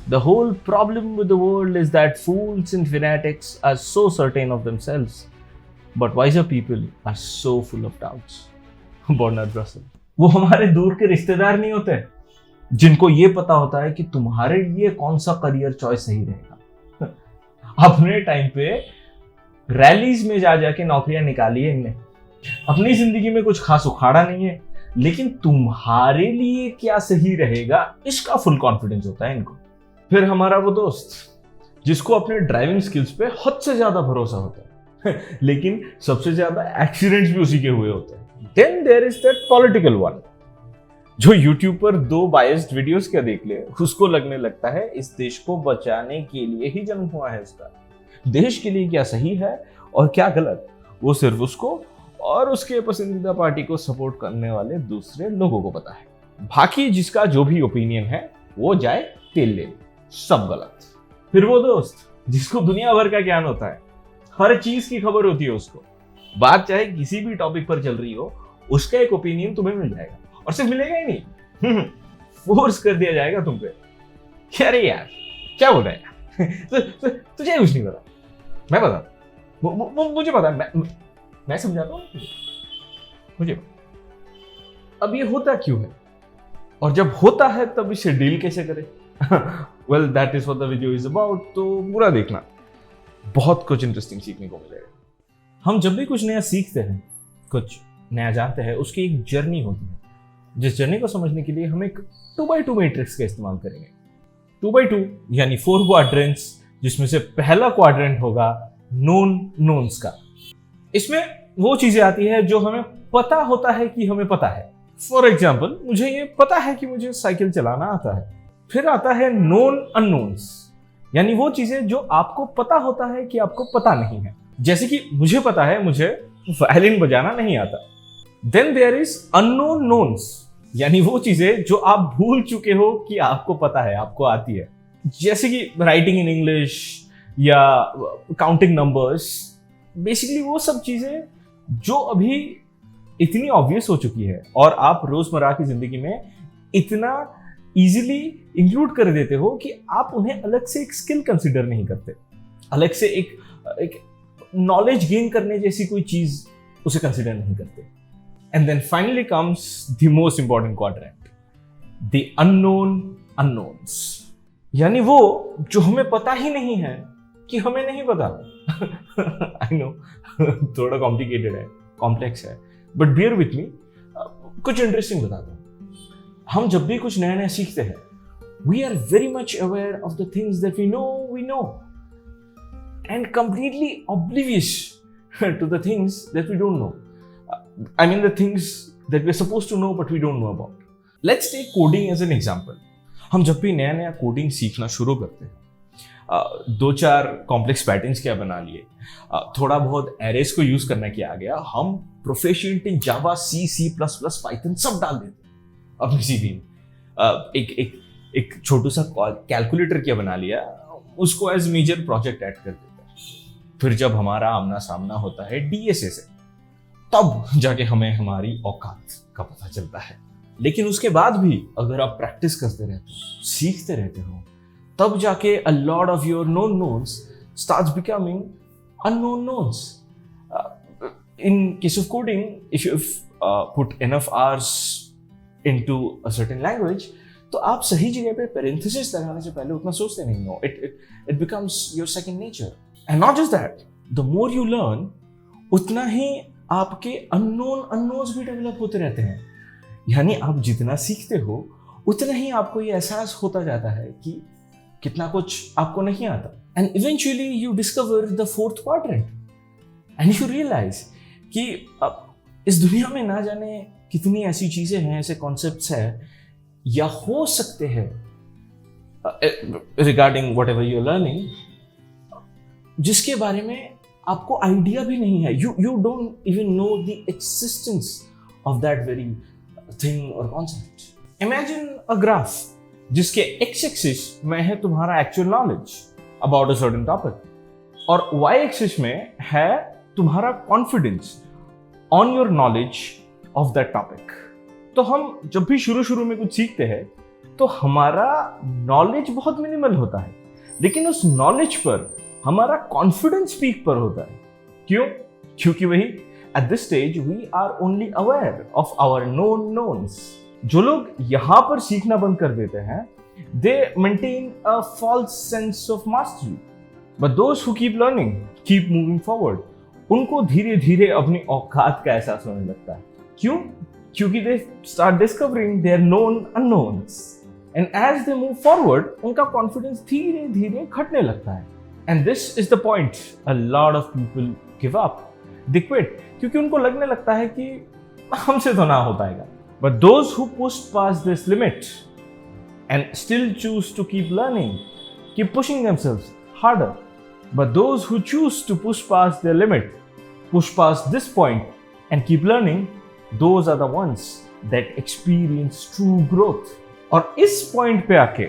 The whole problem with the world is that fools and fanatics are so certain of themselves, but wiser people are so full of doubts. Bernard Russell. वो हमारे दूर के रिश्तेदार नहीं होते जिनको ये पता होता है कि तुम्हारे लिए कौन सा करियर चॉइस सही रहेगा। अपने टाइम पे रैलीज में जा जाके नौकरियां निकाली है इनने, अपनी जिंदगी में कुछ खास उखाड़ा नहीं है, लेकिन तुम्हारे लिए क्या सही रहेगा इसका फुल कॉन्फिडेंस होता है इनको। फिर हमारा वो दोस्त जिसको अपने ड्राइविंग स्किल्स पे हद से ज्यादा भरोसा होता है लेकिन सबसे ज्यादा एक्सीडेंट्स भी उसी के हुए होते हैं। Then there is that political one जो यूट्यूब पर 2 बायस्ड वीडियोस क्या देख ले उसको लगने लगता है इस देश को बचाने के लिए ही जन्म हुआ है इसका। देश के लिए क्या सही है और क्या गलत वो सिर्फ उसको और उसके पसंदीदा पार्टी को सपोर्ट करने वाले दूसरे लोगों को पता है। बाकी जिसका जो भी ओपिनियन है वो जाए तेल ले, सब गलत। फिर वो दोस्त जिसको दुनिया भर का ज्ञान होता है, हर चीज की खबर होती है उसको, बात चाहे किसी भी टॉपिक पर चल रही हो उसका एक ओपिनियन तुम्हें मिल जाएगा, और सिर्फ मिलेगा ही नहीं फोर्स कर दिया जाएगा तुम पे। अरे यार क्या बोल रहा है तुझे कुछ नहीं पता, मैं बता मुझे पता, मैं समझाता हूँ मुझे। अब ये होता क्यों है और जब होता है तब इसे डील कैसे करें? Well that is what the video is about, तो पूरा देखना, बहुत कुछ इंटरेस्टिंग सीखने को मिलेगा। हम जब भी कुछ नया सीखते हैं, कुछ नया जानते हैं, उसकी एक जर्नी होती है, जिस जर्नी को समझने के लिए हम एक 2x2 मैट्रिक्स का इस्तेमाल करेंगे। 2x2 यानी 4 क्वाड्रेंट्स, जिसमें से पहला क्वाड्रेंट होगा नोन नोन्स का। इसमें वो चीजें आती है जो हमें पता होता है कि हमें पता है। फॉर एग्जाम्पल मुझे ये पता है कि मुझे साइकिल चलाना आता है। फिर आता है नोन अननोन्स, यानी वो चीजें जो आपको पता होता है कि आपको पता नहीं है, जैसे कि मुझे पता है मुझे वायलिन बजाना नहीं आता। देन देयर इज अननोन नोन्स, यानी वो चीजें जो आप भूल चुके हो कि आपको पता है, आपको आती है, जैसे कि राइटिंग इन इंग्लिश या काउंटिंग नंबर्स। बेसिकली वो सब चीजें जो अभी इतनी ऑब्वियस हो चुकी है और आप रोजमर्रा की जिंदगी में इतना इजीली इंक्लूड कर देते हो कि आप उन्हें अलग से एक स्किल कंसीडर नहीं करते, अलग से एक नॉलेज गेन करने जैसी कोई चीज उसे कंसीडर नहीं करते। And then finally comes the most important quadrant, the unknown unknowns, यानी वो जो हमें पता ही नहीं है कि हमें नहीं पता। आई नो थोड़ा कॉम्प्लिकेटेड है, कॉम्प्लेक्स है, बट बियर विथ मी, कुछ इंटरेस्टिंग बताता हूँ। हम जब भी कुछ नया नया सीखते हैं, we are very much aware of the things that we know and completely oblivious to the things that we don't know. I mean the things that we are supposed to know but we don't know about. Let's take coding as an example. हम जब भी नया नया coding सीखना शुरू करते हैं, 2-4 complex patterns क्या बना लिए, थोड़ा बहुत एरेस को यूज करना क्या आ गया, हम proficient in Java, C plus plus, Python सब डाल देते अपनी सीवी में। एक छोटू सा कैलकुलेटर क्या बना लिया, उसको एज मेजर प्रोजेक्ट ऐड कर देते हैं। फिर जब हमारा आमना सामना होता है डीएसए से, तब जाके हमें हमारी औकात का पता चलता है। लेकिन उसके बाद भी अगर आप प्रैक्टिस करते रहते हो, सीखते रहते हो, तब जाके a lot of your known knowns starts becoming unknown knowns. In case of coding, if you've put enough hours into a certain language, तो आप सही जगह पे parenthesis लगाने से पहले उतना सोचते नहीं हो. It becomes your second nature. And not just that, the more you learn, उतना ही आपके unknowns भी डेवलप होते रहते हैं। यानी आप जितना सीखते हो उतना ही आपको ये एहसास होता जाता है कि कितना कुछ आपको नहीं आता। And eventually you discover the 4th quadrant and you realize कि इस दुनिया में ना जाने कितनी ऐसी चीजें हैं, ऐसे कॉन्सेप्ट्स हैं या हो सकते हैं regarding whatever you are learning, जिसके बारे में आपको आइडिया भी नहीं है। You don't even know the existence of that very thing और कॉन्सेप्ट। इमेजिन अ ग्राफ जिसके एक्स एक्सिस में है तुम्हारा actual knowledge about a certain topic और वाई एक्सिस में है तुम्हारा confidence on your knowledge of that topic. तो हम जब भी शुरू में कुछ सीखते हैं तो हमारा नॉलेज बहुत मिनिमल होता है, लेकिन उस नॉलेज पर हमारा कॉन्फिडेंस पीक पर होता है। क्यों? क्योंकि वही at this stage we are only aware of our known knowns. जो लोग यहां पर सीखना बंद कर देते हैं, they maintain a false sense of mastery, but those who keep learning, keep moving forward, उनको धीरे धीरे अपनी औकात का एहसास होने लगता है। क्यों? क्योंकि they start discovering their known unknowns, and as they move forward उनका कॉन्फिडेंस धीरे धीरे घटने लगता है। And this is the point a lot of people give up, they quit, क्योंकि उनको लगने लगता है कि हमसे तो ना हो पाएगा। But those who push pass this limit and still choose to keep learning, keep pushing themselves harder. But those who choose to push past their limit, push past this point and keep learning, those are the ones that experience true growth. और इस point पे आके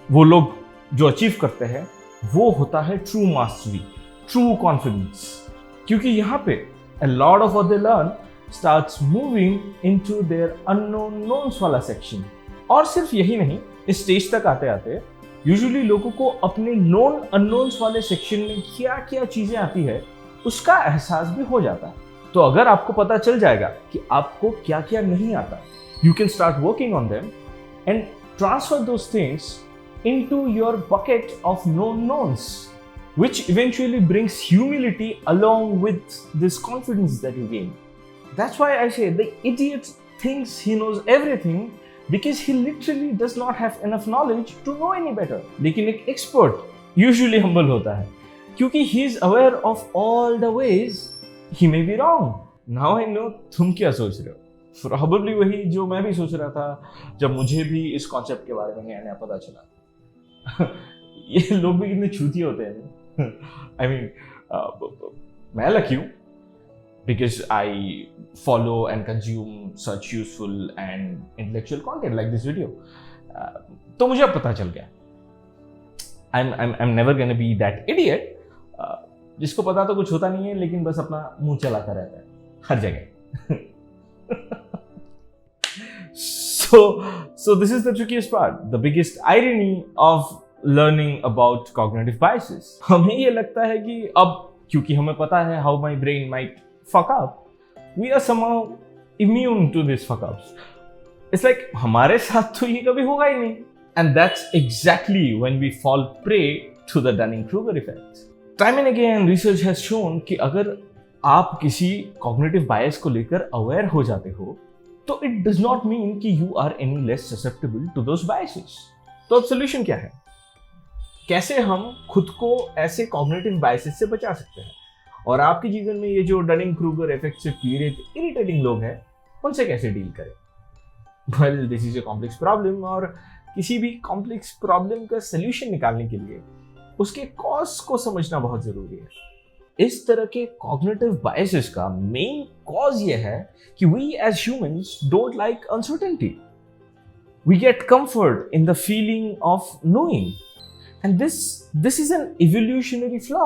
वो लोग जो achieve करते हैं वो होता है ट्रू मास्टरी, ट्रू कॉन्फिडेंस। क्योंकि यहाँ पे a lot of what they learn starts moving into their unknown knowns वाला सेक्शन। और सिर्फ यही नहीं, इस स्टेज तक आते आते यूजुअली लोगों को अपने नोन अननोन्स वाले सेक्शन में क्या क्या चीजें आती है उसका एहसास भी हो जाता है। तो अगर आपको पता चल जाएगा कि आपको क्या क्या नहीं आता, you can start working on them and transfer those things into your bucket of known knowns, which eventually brings humility along with this confidence that you gain. That's why I say the idiot thinks he knows everything because he literally does not have enough knowledge to know any better. लेकिन एक expert usually humble होता है क्योंकि he is aware of all the ways he may be wrong. Now I know तुम क्या सोच रहे हो। Probably वही जो मैं भी सोच रहा था जब मुझे भी इस कॉन्सेप्ट के बारे में नया पता चला। ये लोग भी कितने छूती होते हैं। I mean, मैं लकी हूँ because I follow and consume such useful and intellectual content like this video. तो मुझे अब पता चल गया। I'm never gonna be that idiot जिसको पता तो कुछ होता नहीं है लेकिन बस अपना मुंह चलाता रहता है हर जगह। So this is the trickiest part, the biggest irony of learning about cognitive biases. हमें ये लगता है कि अब क्योंकि हमें पता है how my brain might fuck up, we are somehow immune to these fuck ups. It's like हमारे साथ तो ये कभी होगा ही नहीं. And that's exactly when we fall prey to the Dunning-Kruger effect. Time and again research has shown कि अगर आप किसी cognitive bias को लेकर aware हो जाते हो तो it does not mean कि you are any less susceptible to those biases. तो अब solution क्या है? कैसे हम खुद को ऐसे कॉग्निटिव बायसेस से बचा सकते हैं और आपके जीवन में ये जो डनिंग क्रूगर इफेक्ट से पीड़ित इरिटेटिंग लोग हैं उनसे कैसे डील करें? Well, this is a complex problem और किसी भी कॉम्प्लेक्स प्रॉब्लम का सलूशन निकालने के लिए उसके कॉज को समझना बहुत जरूरी है। इस तरह के कॉग्निटिव बायसेस का मेन कॉज ये है कि we as humans don't like uncertainty. We get comfort in the feeling of knowing. And this is an evolutionary flaw.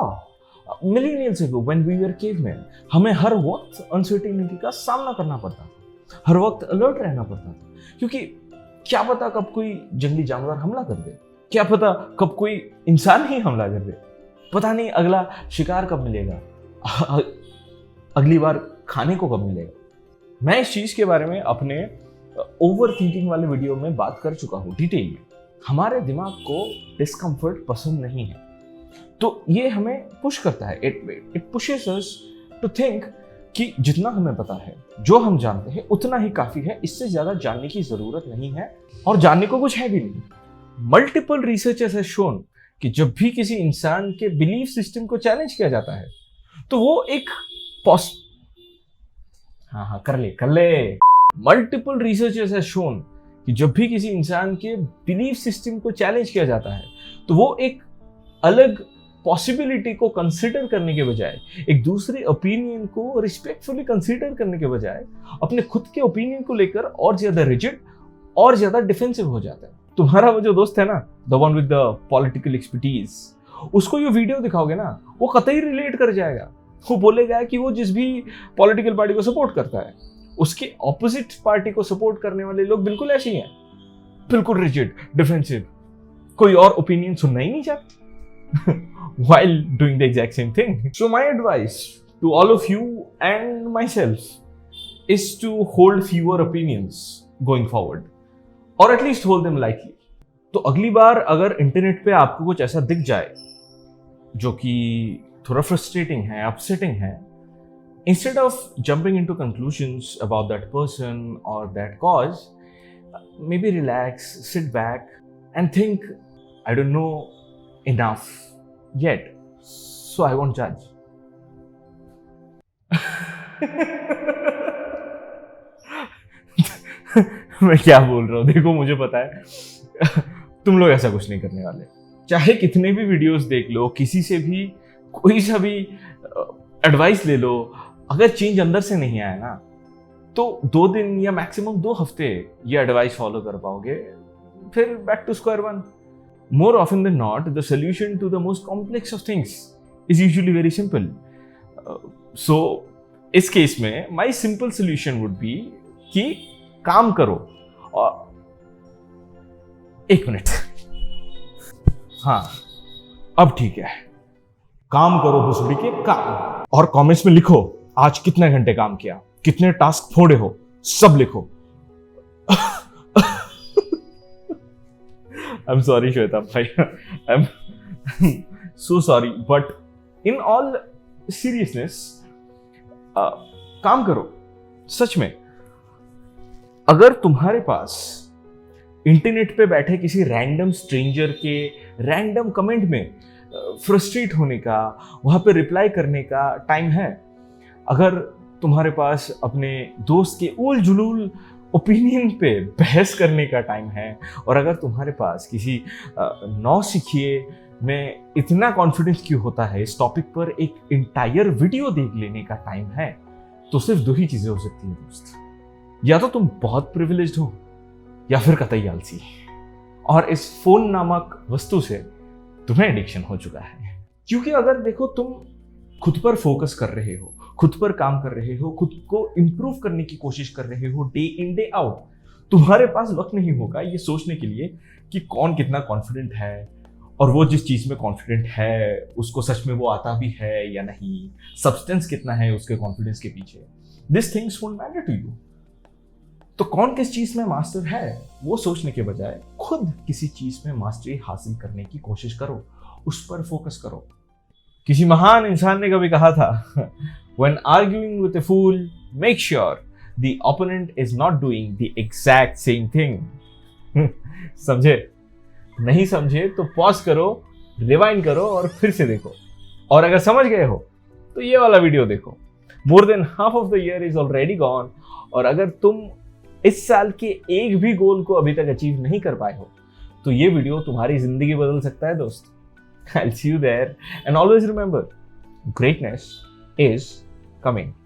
Millennials ago, when we were cavemen, हमें हर वक्त uncertainty का सामना करना पड़ता था, हर वक्त alert रहना पड़ता था, क्योंकि क्या पता कब कोई जंगली जानवर हमला कर दे, क्या पता कब कोई इंसान ही हमला कर दे, पता नहीं अगला शिकार कब मिलेगा, अगली बार खाने को कब मिलेगा। मैं इस चीज के बारे में अपने ओवर थिंकिंग वाले वीडियो में बात कर चुका हूँ डिटेल में। हमारे दिमाग को डिस्कम्फर्ट पसंद नहीं है, तो ये हमें पुश करता है, it pushes us to think कि जितना हमें पता है, जो हम जानते हैं उतना ही काफी है, इससे ज्यादा जानने की जरूरत नहीं है और जानने को कुछ है भी नहीं। मल्टीपल रिसर्चर्स हैव शोन कि जब भी किसी इंसान के बिलीफ सिस्टम को चैलेंज किया जाता है तो वो एक कर ले। मल्टीपल रिसर्चर्स हैव शोन कि जब भी किसी इंसान के बिलीफ सिस्टम को चैलेंज किया जाता है तो वो एक अलग पॉसिबिलिटी को कंसीडर करने के बजाय, एक दूसरे ओपिनियन को रिस्पेक्टफुली कंसीडर करने के बजाय अपने खुद के ओपिनियन को लेकर और ज्यादा रिजिड और ज्यादा डिफेंसिव हो जाता है। तुम्हारा वो जो दोस्त है ना, the one with the political expertise, उसको ये वीडियो दिखाओगे ना, वो कतई रिलेट कर जाएगा। वो बोलेगा कि वो जिस भी पॉलिटिकल पार्टी को सपोर्ट करता है उसके ऑपोजिट पार्टी को सपोर्ट करने वाले लोग बिल्कुल ऐसे ही हैं। बिल्कुल रिजिड, डिफेंसिव, कोई और ओपिनियन सुनना ही नहीं चाहता while doing the exact same thing. So my advice to all of you and myself is to hold fewer opinions going forward, or at least hold them lightly. तो अगली बार अगर internet पे आपको कुछ ऐसा दिख जाए जो कि थोड़ा फ्रस्ट्रेटिंग है, अपसेटिंग है, instead of jumping into conclusions about that person or that cause, maybe relax, sit back and think, I don't know enough yet, so I won't judge. मैं क्या बोल रहा हूँ, देखो मुझे पता है तुम लोग ऐसा कुछ नहीं करने वाले। चाहे कितने भी वीडियोस देख लो, किसी से भी कोई सा भी एडवाइस ले लो, अगर चेंज अंदर से नहीं आया ना, तो 2 दिन या मैक्सिमम 2 हफ्ते ये एडवाइस फॉलो कर पाओगे, फिर back to square one. More often than not, the solution to the most complex of things is usually very simple. So इस केस में my simple solution would be कि काम करो। और 1 मिनट, हाँ अब ठीक है, काम करो भुसड़ी के काम, और कमेंट्स में लिखो आज कितने घंटे काम किया, कितने टास्क फोड़े हो, सब लिखो। आई एम सॉरी श्वेता भाई, I am so sorry, but in all seriousness काम करो। सच में अगर तुम्हारे पास इंटरनेट पे बैठे किसी रैंडम स्ट्रेंजर के रैंडम कमेंट में फ्रस्ट्रेट होने का, वहां पे रिप्लाई करने का टाइम है, अगर तुम्हारे पास अपने दोस्त के उल जुलूल ओपिनियन पे बहस करने का टाइम है, और अगर तुम्हारे पास किसी नौसिखिए में इतना कॉन्फिडेंस क्यों होता है इस टॉपिक पर एक इंटायर वीडियो देख लेने का टाइम है, तो सिर्फ 2 ही चीजें हो सकती हैं दोस्त। या तो तुम बहुत प्रिविलेज्ड हो, या फिर कतई आलसी, और इस फोन नामक वस्तु से तुम्हें एडिक्शन हो चुका है। क्योंकि अगर देखो, तुम खुद पर फोकस कर रहे हो, खुद पर काम कर रहे हो, खुद को इंप्रूव करने की कोशिश कर रहे हो डे इन डे आउट, तुम्हारे पास वक्त नहीं होगा ये सोचने के लिए कि कौन कितना कॉन्फिडेंट है, और वो जिस चीज में कॉन्फिडेंट है उसको सच में वो आता भी है या नहीं, सब्सटेंस कितना है उसके कॉन्फिडेंस के पीछे। This things won't matter to you. तो कौन किस चीज में मास्टर है वो सोचने के बजाय खुद किसी चीज में मास्टरी हासिल करने की कोशिश करो, उस पर फोकस करो। किसी महान इंसान ने कभी कहा था, when arguing with a fool, make sure the opponent is not doing the exact same thing. समझे? नहीं समझे तो पॉज करो, रिवाइंड करो और फिर से देखो, और अगर समझ गए हो तो ये वाला वीडियो देखो। More than half of the year is already gone, और अगर तुम इस साल के एक भी गोल को अभी तक अचीव नहीं कर पाए हो, तो ये वीडियो तुम्हारी जिंदगी बदल सकता है दोस्त। I'll see you there, and always remember, greatness is coming.